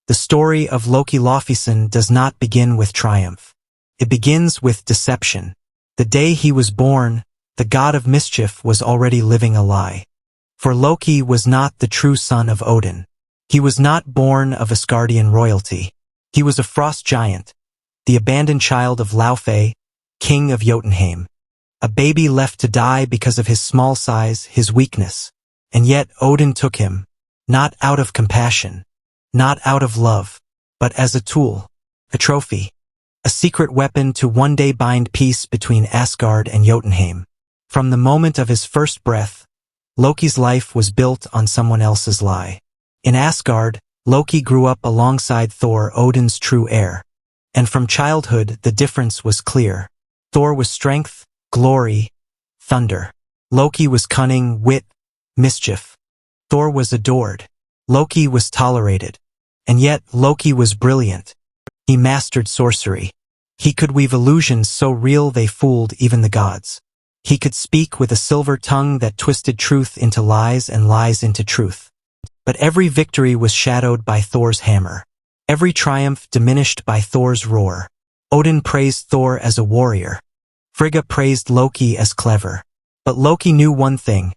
The story of Loki Laufeyson does not begin with triumph. It begins with deception. The day he was born, the God of Mischief was already living a lie. For Loki was not the true son of Odin. He was not born of Asgardian royalty. He was a frost giant, the abandoned child of Laufey, king of Jotunheim. A baby left to die because of his small size, his weakness. And yet Odin took him, not out of compassion, not out of love, but as a tool, a trophy, a secret weapon to one day bind peace between Asgard and Jotunheim. From the moment of his first breath, Loki's life was built on someone else's lie. In Asgard, Loki grew up alongside Thor, Odin's true heir. And from childhood, the difference was clear. Thor was strength, glory, thunder. Loki was cunning, wit, mischief. Thor was adored. Loki was tolerated. And yet, Loki was brilliant. He mastered sorcery. He could weave illusions so real they fooled even the gods. He could speak with a silver tongue that twisted truth into lies and lies into truth. But every victory was shadowed by Thor's hammer. Every triumph diminished by Thor's roar. Odin praised Thor as a warrior. Frigga praised Loki as clever. But Loki knew one thing.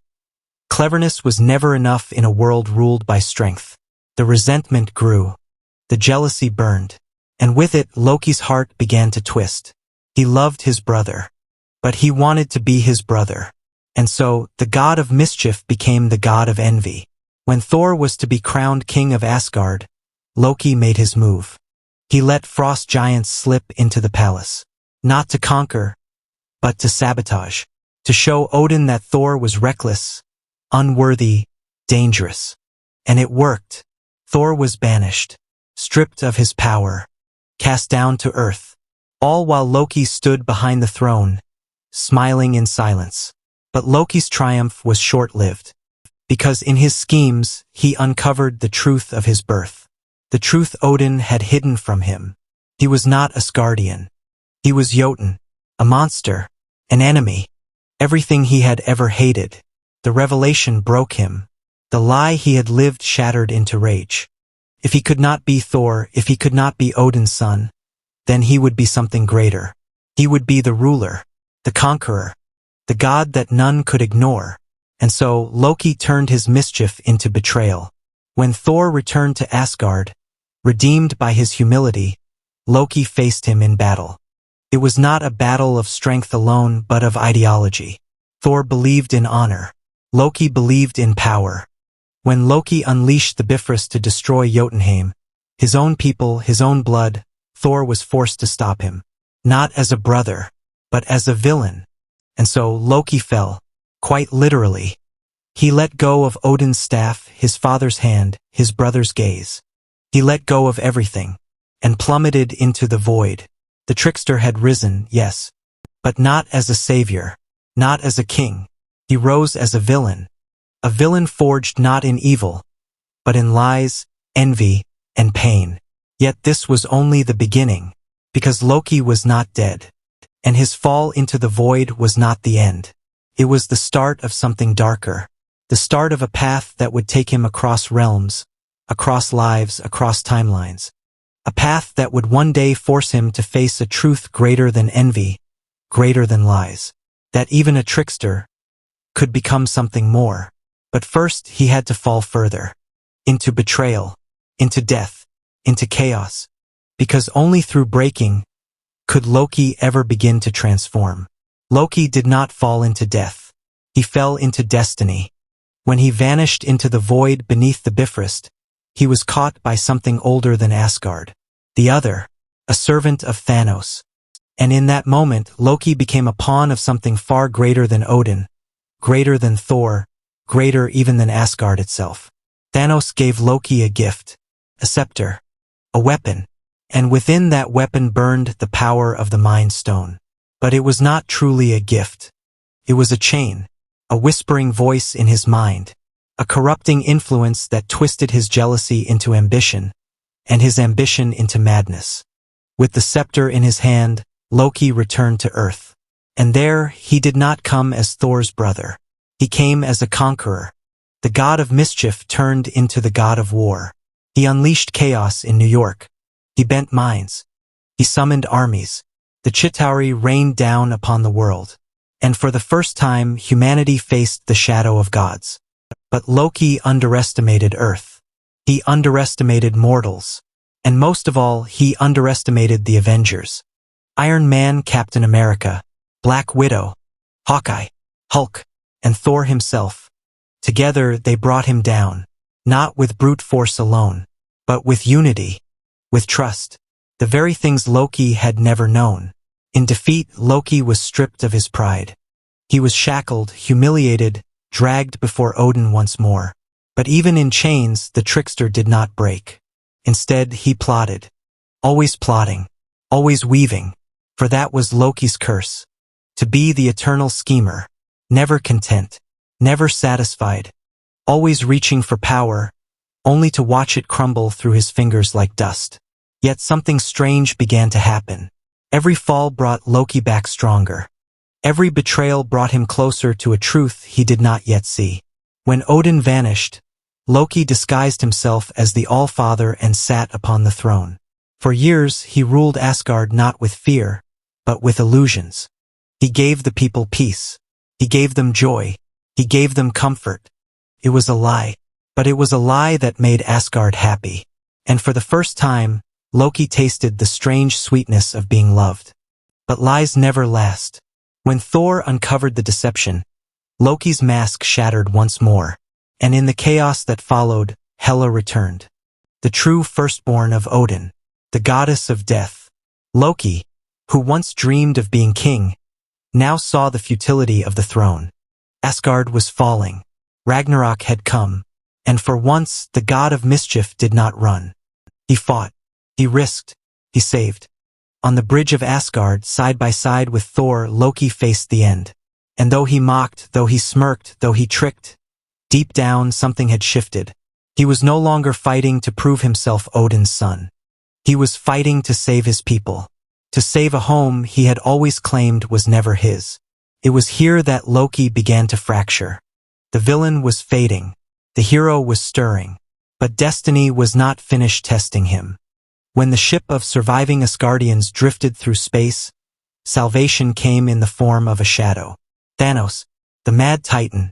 Cleverness was never enough in a world ruled by strength. The resentment grew. The jealousy burned. And with it, Loki's heart began to twist. He loved his brother. But he wanted to be his brother. And so, the God of Mischief became the God of envy. When Thor was to be crowned king of Asgard, Loki made his move. He let frost giants slip into the palace. Not to conquer, but to sabotage. To show Odin that Thor was reckless, unworthy, dangerous. And it worked. Thor was banished, stripped of his power, cast down to earth, all while Loki stood behind the throne, smiling in silence. But Loki's triumph was short-lived, because in his schemes he uncovered the truth of his birth, the truth Odin had hidden from him. He was not Asgardian. He was Jotun, a monster, an enemy, everything he had ever hated. The revelation broke him. The lie he had lived shattered into rage. If he could not be Thor, if he could not be Odin's son, then he would be something greater. He would be the ruler, the conqueror, the god that none could ignore. And so Loki turned his mischief into betrayal. When Thor returned to Asgard, redeemed by his humility, Loki faced him in battle. It was not a battle of strength alone, but of ideology. Thor believed in honor. Loki believed in power. When Loki unleashed the Bifrost to destroy Jotunheim, his own people, his own blood, Thor was forced to stop him. Not as a brother, but as a villain. And so Loki fell, quite literally. He let go of Odin's staff, his father's hand, his brother's gaze. He let go of everything, and plummeted into the void. The trickster had risen, yes, but not as a savior, not as a king. He rose as a villain forged not in evil, but in lies, envy, and pain. Yet this was only the beginning, because Loki was not dead, and his fall into the void was not the end. It was the start of something darker, the start of a path that would take him across realms, across lives, across timelines. A path that would one day force him to face a truth greater than envy, greater than lies. That even a trickster could become something more. But first he had to fall further. Into betrayal, into death, into chaos. Because only through breaking could Loki ever begin to transform. Loki did not fall into death. He fell into destiny. When he vanished into the void beneath the Bifrost, he was caught by something older than Asgard. The other, a servant of Thanos. And in that moment, Loki became a pawn of something far greater than Odin, greater than Thor, greater even than Asgard itself. Thanos gave Loki a gift, a scepter, a weapon, and within that weapon burned the power of the Mind Stone. But it was not truly a gift. It was a chain, a whispering voice in his mind, a corrupting influence that twisted his jealousy into ambition, and his ambition into madness. With the scepter in his hand, Loki returned to Earth. And there, he did not come as Thor's brother. He came as a conqueror. The God of Mischief turned into the God of War. He unleashed chaos in New York. He bent minds. He summoned armies. The Chitauri rained down upon the world. And for the first time, humanity faced the shadow of gods. But Loki underestimated Earth. He underestimated mortals. And most of all, he underestimated the Avengers. Iron Man, Captain America, Black Widow, Hawkeye, Hulk, and Thor himself. Together, they brought him down, not with brute force alone, but with unity, with trust, the very things Loki had never known. In defeat, Loki was stripped of his pride. He was shackled, humiliated, dragged before Odin once more. But even in chains, the trickster did not break. Instead, he plotted. Always plotting. Always weaving. For that was Loki's curse. To be the eternal schemer. Never content. Never satisfied. Always reaching for power, only to watch it crumble through his fingers like dust. Yet something strange began to happen. Every fall brought Loki back stronger. Every betrayal brought him closer to a truth he did not yet see. When Odin vanished, Loki disguised himself as the All-Father and sat upon the throne. For years he ruled Asgard not with fear, but with illusions. He gave the people peace. He gave them joy. He gave them comfort. It was a lie, but it was a lie that made Asgard happy. And for the first time, Loki tasted the strange sweetness of being loved. But lies never last. When Thor uncovered the deception, Loki's mask shattered once more, and in the chaos that followed, Hela returned. The true firstborn of Odin, the goddess of death. Loki, who once dreamed of being king, now saw the futility of the throne. Asgard was falling. Ragnarok had come, and for once the God of Mischief did not run. He fought. He risked. He saved. On the bridge of Asgard, side by side with Thor, Loki faced the end. And though he mocked, though he smirked, though he tricked, deep down something had shifted. He was no longer fighting to prove himself Odin's son. He was fighting to save his people. To save a home he had always claimed was never his. It was here that Loki began to fracture. The villain was fading. The hero was stirring. But destiny was not finished testing him. When the ship of surviving Asgardians drifted through space, salvation came in the form of a shadow. Thanos, the mad titan,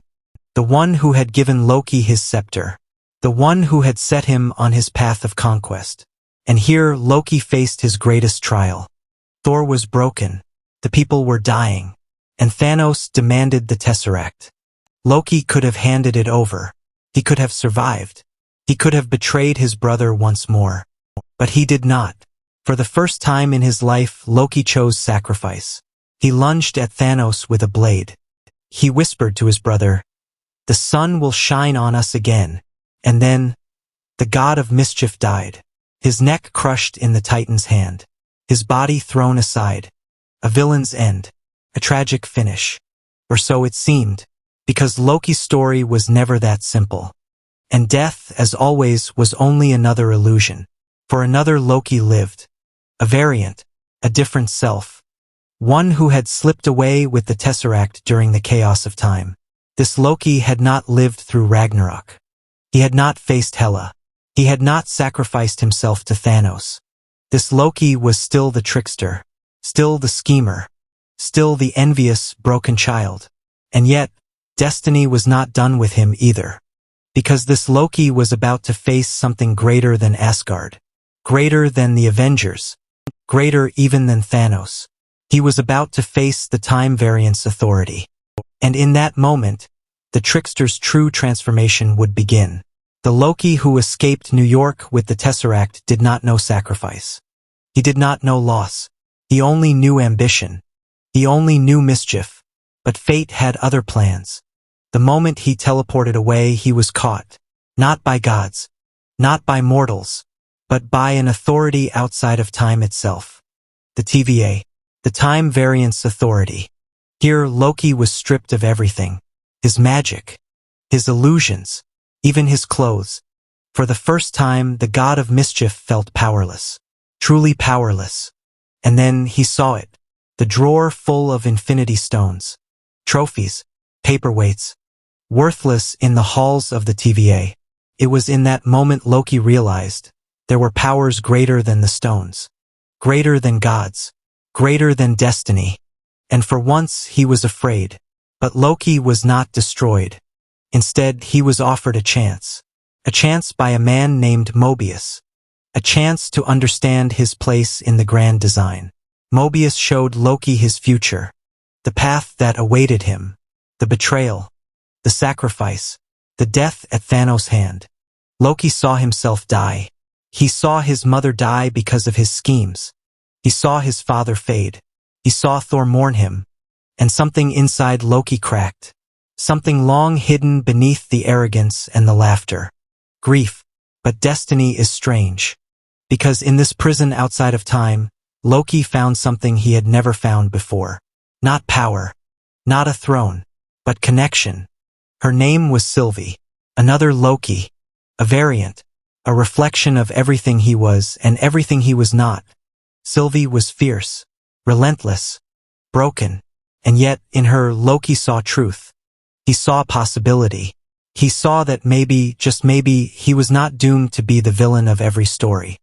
the one who had given Loki his scepter, the one who had set him on his path of conquest. And here Loki faced his greatest trial. Thor was broken, the people were dying, and Thanos demanded the Tesseract. Loki could have handed it over. He could have survived. He could have betrayed his brother once more. But he did not. For the first time in his life, Loki chose sacrifice. He lunged at Thanos with a blade. He whispered to his brother, "The sun will shine on us again." And then, the God of Mischief died. His neck crushed in the Titan's hand. His body thrown aside. A villain's end. A tragic finish. Or so it seemed. Because Loki's story was never that simple. And death, as always, was only another illusion. For another Loki lived. A variant. A different self. One who had slipped away with the Tesseract during the chaos of time. This Loki had not lived through Ragnarok. He had not faced Hela. He had not sacrificed himself to Thanos. This Loki was still the trickster. Still the schemer. Still the envious, broken child. And yet, destiny was not done with him either. Because this Loki was about to face something greater than Asgard. Greater than the Avengers. Greater even than Thanos. He was about to face the time variance authority. And in that moment, the trickster's true transformation would begin. The Loki who escaped New York with the Tesseract did not know sacrifice. He did not know loss. He only knew ambition. He only knew mischief. But fate had other plans. The moment he teleported away, he was caught. Not by gods. Not by mortals. But by an authority outside of time itself. The TVA. The Time Variance Authority. Here Loki was stripped of everything. His magic. His illusions. Even his clothes. For the first time, the God of Mischief felt powerless. Truly powerless. And then he saw it. The drawer full of infinity stones. Trophies. Paperweights. Worthless in the halls of the TVA. It was in that moment Loki realized there were powers greater than the stones, greater than gods, greater than destiny. And for once he was afraid. But Loki was not destroyed. Instead, he was offered a chance by a man named Mobius, a chance to understand his place in the grand design. Mobius showed Loki his future, the path that awaited him, the betrayal, the sacrifice, the death at Thanos' hand. Loki saw himself die. He saw his mother die because of his schemes. He saw his father fade. He saw Thor mourn him. And something inside Loki cracked. Something long hidden beneath the arrogance and the laughter. Grief. But destiny is strange. Because in this prison outside of time, Loki found something he had never found before. Not power. Not a throne. But connection. Her name was Sylvie. Another Loki. A variant. A reflection of everything he was and everything he was not. Sylvie was fierce. Relentless. Broken. And yet, in her, Loki saw truth. He saw possibility. He saw that maybe, just maybe, he was not doomed to be the villain of every story.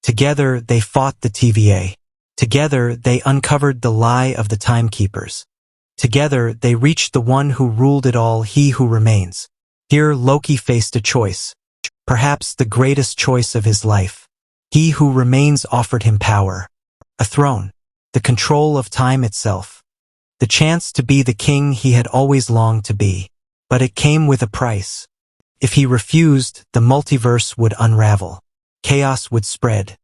Together, they fought the TVA. Together, they uncovered the lie of the timekeepers. Together, they reached the one who ruled it all, he who remains. Here, Loki faced a choice. Perhaps the greatest choice of his life. He who remains offered him power. A throne. The control of time itself. The chance to be the king he had always longed to be. But it came with a price. If he refused, the multiverse would unravel. Chaos would spread.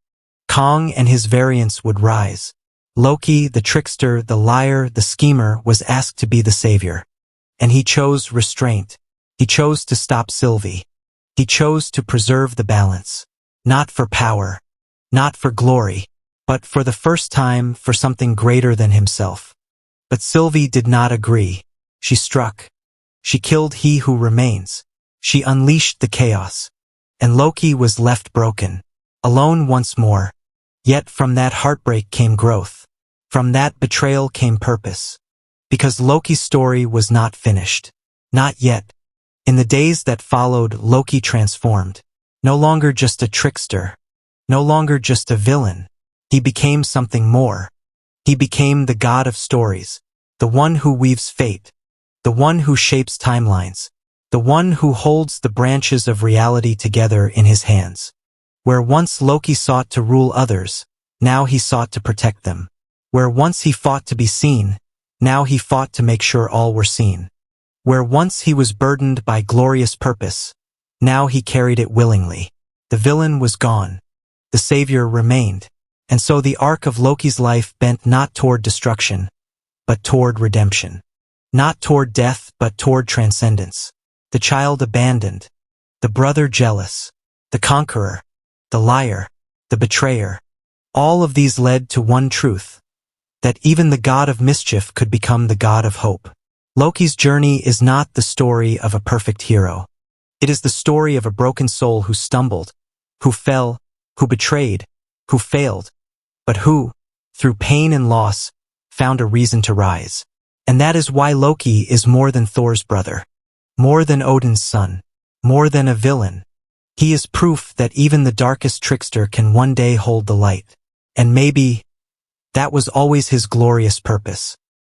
Kong and his variants would rise. Loki, the trickster, the liar, the schemer, was asked to be the savior. And he chose restraint. He chose to stop Sylvie. He chose to preserve the balance. Not for power. Not for glory. But for the first time, for something greater than himself. But Sylvie did not agree. She struck. She killed he who remains. She unleashed the chaos. And Loki was left broken. Alone once more. Yet from that heartbreak came growth. From that betrayal came purpose. Because Loki's story was not finished. Not yet. In the days that followed, Loki transformed. No longer just a trickster. No longer just a villain. He became something more. He became the god of stories, the one who weaves fate, the one who shapes timelines, the one who holds the branches of reality together in his hands. Where once Loki sought to rule others, now he sought to protect them. Where once he fought to be seen, now he fought to make sure all were seen. Where once he was burdened by glorious purpose, now he carried it willingly. The villain was gone. The savior remained. And so the arc of Loki's life bent not toward destruction, but toward redemption. Not toward death, but toward transcendence. The child abandoned. The brother jealous. The conqueror. The liar. The betrayer. All of these led to one truth. That even the God of Mischief could become the God of Hope. Loki's journey is not the story of a perfect hero. It is the story of a broken soul who stumbled, who fell, who betrayed, who failed, but who, through pain and loss, found a reason to rise. And that is why Loki is more than Thor's brother, more than Odin's son, more than a villain. He is proof that even the darkest trickster can one day hold the light. And maybe that was always his glorious purpose.